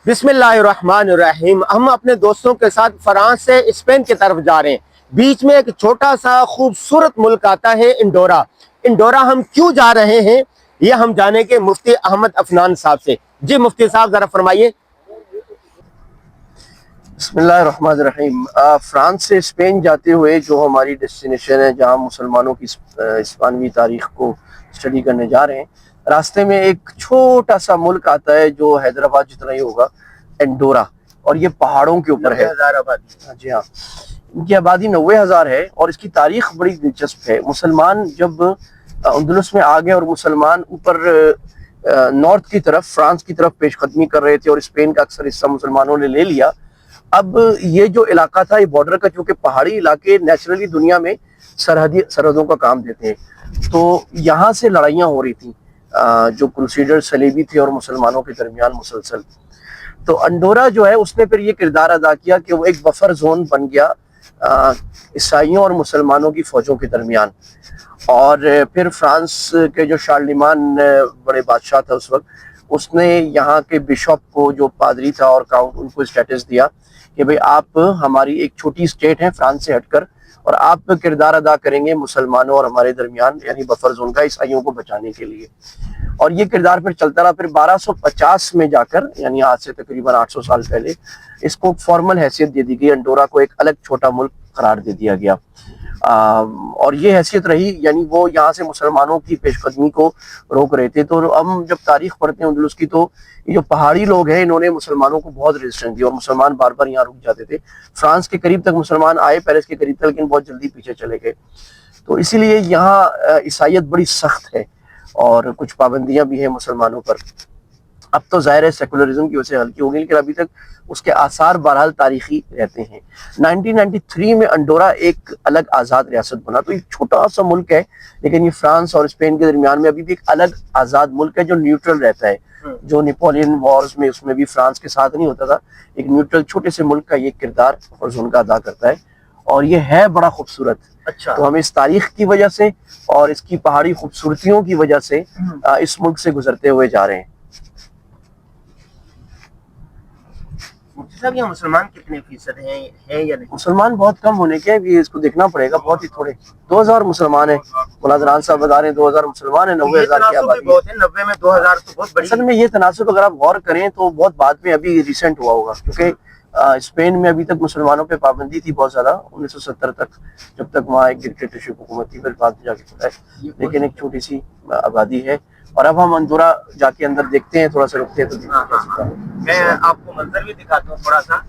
बिस्मिल्लाहिर्रहमानिर्रहीम। हम अपने दोस्तों के साथ फ्रांस से स्पेन की तरफ जा रहे हैं। बीच में एक छोटा सा खूबसूरत मुल्क आता है इंडोरा। इंडोरा हम क्यों जा रहे हैं ये हम जानेंगे मुफ्ती अहमद अफनान साहब से। जी मुफ्ती साहब जरा फरमाइए। बिस्मिल्लाहिर्रहमानिर्रहीम। फ्रांस से स्पेन जाते हुए जो हमारी डेस्टिनेशन है, जहाँ मुसलमानों की इस्लामी तारीख को स्टडी करने जा रहे हैं, रास्ते में एक छोटा सा मुल्क आता है जो हैदराबाद जितना ही होगा, एंडोरा। और ये पहाड़ों के ऊपर है। 90,000 आबादी। जी हाँ, इनकी आबादी 90,000 है और इसकी तारीख बड़ी दिलचस्प है। मुसलमान जब अंदलुस में आ गए और मुसलमान ऊपर नॉर्थ की तरफ, फ्रांस की तरफ पेशकदमी कर रहे थे और स्पेन का अक्सर हिस्सा मुसलमानों ने ले लिया। अब ये जो इलाका था, ये बॉर्डर का, चूंकि पहाड़ी इलाके नेचुरली दुनिया में सरहदों का काम देते हैं, तो यहाँ से लड़ाइयाँ हो रही थी जो क्रूसेडर सलीबी थे और मुसलमानों के दरमियान मुसलसल। तो अंडोरा जो है उसने फिर ये किरदार अदा किया कि वो एक बफर जोन बन गया ईसाइयों और मुसलमानों की फौजों के दरमियान। और फिर फ्रांस के जो शार्लिमान बड़े बादशाह था उस वक्त, उसने यहाँ के बिशप को, जो पादरी था और काउंट, उनको स्टेटस दिया कि भाई आप हमारी एक छोटी स्टेट है फ्रांस से हटकर, और आप किरदार अदा करेंगे मुसलमानों और हमारे दरमियान, यानी बफर जोन का, ईसाइयों को बचाने के लिए। और ये किरदार फिर चलता रहा। फिर 1250 में जाकर, यानी आज से तकरीबन 800 साल पहले, इसको फॉर्मल हैसियत दे दी गई। अंडोरा को एक अलग छोटा मुल्क करार दे दिया गया। और ये हैसियत रही, यानी वो यहाँ से मुसलमानों की पेशकदमी को रोक रहे थे। तो हम जब तारीख पढ़ते हैं अंदलुस की, तो ये जो पहाड़ी लोग हैं, इन्होंने मुसलमानों को बहुत रेजिस्टेंस दी और मुसलमान बार बार यहाँ रुक जाते थे। फ्रांस के करीब तक मुसलमान आए, पेरिस के करीब तक, लेकिन बहुत जल्दी पीछे चले गए। तो इसीलिए यहाँ ईसाइयत बड़ी सख्त है और कुछ पाबंदियां भी हैं मुसलमानों पर। अब तो ज़ाहिर है सेकुलरिज्म की वजह से हल्की हो गई, लेकिन अभी तक उसके आसार बहरहाल तारीखी रहते हैं। 1993 में अंडोरा एक अलग आज़ाद रियासत बना। तो एक छोटा सा मुल्क है, लेकिन ये फ्रांस और स्पेन के दरमियान में अभी भी एक अलग आज़ाद मुल्क है जो न्यूट्रल रहता है। जो नेपोलियन वॉर्स में, उसमें भी फ्रांस के साथ नहीं होता था। एक न्यूट्रल छोटे से मुल्क का ये किरदार और उनका अदा करता है, और ये है बड़ा खूबसूरत। अच्छा। तो हम इस तारीख की वजह से और इसकी पहाड़ी खूबसूरतियों की वजह से इस मुल्क से गुजरते हुए जा रहे हैं। मुफ्ती साहब यहाँ मुसलमान कितने फीसद हैं या नहीं? मुसलमान बहुत कम होने के, ये इसको देखना पड़ेगा, बहुत ही थोड़े। 2000 मुसलमान है। मुलाजरान साहब बता रहे हैं 2000 मुसलमान है, 90,000 की आबादी है। 90 में 2000 तो बहुत बड़ी। असल में ये तनासुब अगर आप गौर करें तो बहुत बाद में, अभी रिसेंट हुआ होगा, क्योंकि स्पेन में अभी तक मुसलमानों पे पाबंदी थी बहुत ज्यादा, 1970 तक, जब तक वहाँ एक डिक्टेटरशिप हुकूमत थी। फिर बाद में जाके खुला है, लेकिन एक छोटी सी आबादी है। और अब हम अंदोरा जाके अंदर देखते हैं, थोड़ा सा रुकते हैं तो मैं आपको मंजर भी दिखाता हूँ थोड़ा सा।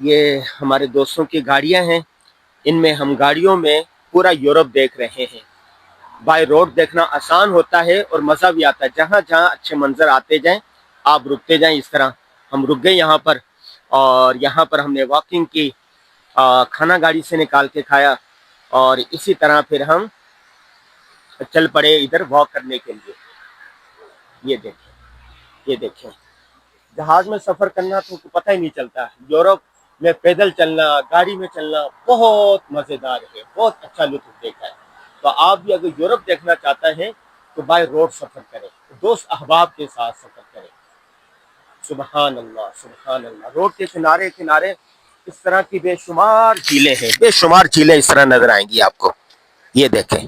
ये हमारे दोस्तों की गाड़ियां हैं, इनमें हम गाड़ियों में पूरा यूरोप देख रहे हैं। बाय रोड देखना आसान होता है और मज़ा भी आता है। जहाँ जहाँ अच्छे मंजर आते जाएं, आप रुकते जाएं। इस तरह हम रुक गए यहाँ पर, और यहाँ पर हमने वॉकिंग की, खाना गाड़ी से निकाल के खाया, और इसी तरह फिर हम चल पड़े इधर वॉक करने के लिए। ये देखें, ये देखें, जहाज में सफ़र करना तो पता ही नहीं चलता। यूरोप में पैदल चलना, गाड़ी में चलना बहुत मज़ेदार है, बहुत अच्छा लुत्फ़ देखा है। तो आप भी अगर यूरोप देखना चाहते हैं तो बाय रोड सफ़र करें, دوست احباب کے ساتھ سفر کریں. سبحان اللہ سبحان اللہ. روڈ کے کنارے کنارے اس طرح کی بے شمار جھیلیں ہیں, بے شمار جھیلیں اس طرح نظر آئیں گی آپ کو. یہ دیکھیں,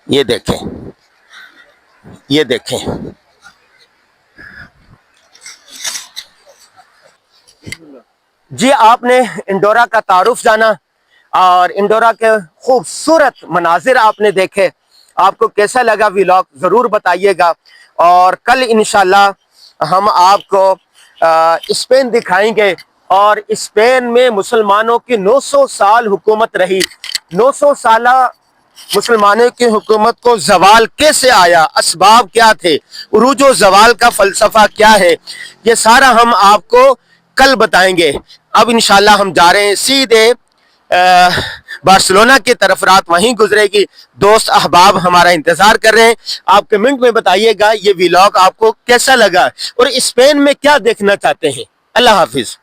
یہ دیکھیں, یہ دیکھیں. جی آپ نے انڈورا کا تعارف جانا اور انڈورا کے خوبصورت مناظر آپ نے دیکھے. آپ کو کیسا لگا ویلاگ ضرور بتائیے گا. اور کل انشاءاللہ ہم آپ کو اسپین دکھائیں گے, اور اسپین میں مسلمانوں کی 900 سال حکومت رہی. 900 سالہ مسلمانوں کی حکومت کو زوال کیسے آیا, اسباب کیا تھے, عروج و زوال کا فلسفہ کیا ہے, یہ سارا ہم آپ کو کل بتائیں گے. اب انشاءاللہ ہم جا رہے ہیں سیدھے بارسلونا کی طرف. رات وہیں گزرے گی. دوست احباب ہمارا انتظار کر رہے ہیں. آپ کمنٹ میں بتائیے گا یہ ویلاگ آپ کو کیسا لگا اور اسپین میں کیا دیکھنا چاہتے ہیں. اللہ حافظ.